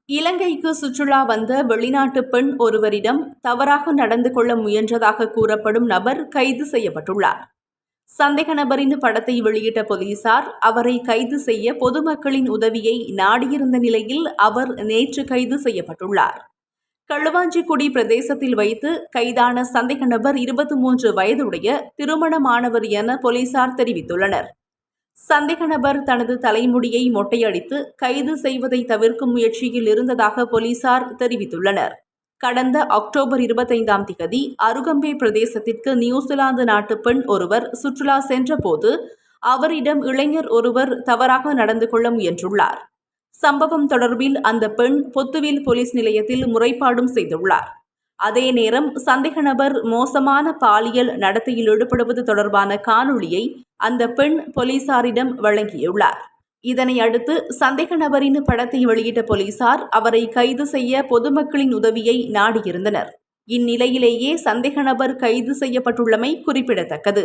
இலங்கைக்கு சுற்றுலா வந்த வெளிநாட்டு பெண் ஒருவரிடம் தவறாக நடந்து கொள்ள முயன்றதாக கூறப்படும் நபர் கைது செய்யப்பட்டுள்ளார். சந்தேக நபரின் படத்தை வெளியிட்ட போலீசார் அவரை கைது செய்ய பொதுமக்களின் உதவியை நாடியிருந்த நிலையில் அவர் நேற்று கைது செய்யப்பட்டுள்ளார். களுவாஞ்சிக்குடி பிரதேசத்தில் வைத்து கைதான சந்தேக நபர் 23 வயதுடைய திருமணமானவர் என போலீசார் தெரிவித்துள்ளனர். சந்தேக நபர் தனது தலைமுடியை மொட்டையடித்து கைது செய்வதை தவிர்க்கும் முயற்சியில் இருந்ததாக போலீசார் தெரிவித்துள்ளனர். கடந்த அக்டோபர் 25ஆம் தேதி அருகம்பே பிரதேசத்திற்கு நியூசிலாந்து நாட்டு பெண் ஒருவர் சுற்றுலா சென்றபோது அவரிடம் இளைஞர் ஒருவர் தவறாக நடந்து கொள்ள முயன்றுள்ளார். சம்பவம் தொடர்பில் அந்த பெண் பொத்துவில் போலீஸ் நிலையத்தில் முறைப்பாடும் செய்துள்ளார். அதே நேரம் சந்தேக நபர் மோசமான பாலியல் நடத்தையில் ஈடுபடுவது தொடர்பான காணொளியை அந்த பெண் போலீசாரிடம் வழங்கியுள்ளார். இதனை அடுத்து சந்தேக நபரின் படத்தை வெளியிட்ட போலீசார் அவரை கைது செய்ய பொதுமக்களின் உதவியை நாடியிருந்தனர். இந்நிலையிலேயே சந்தேக நபர் கைது செய்யப்பட்டுள்ளமை குறிப்பிடத்தக்கது.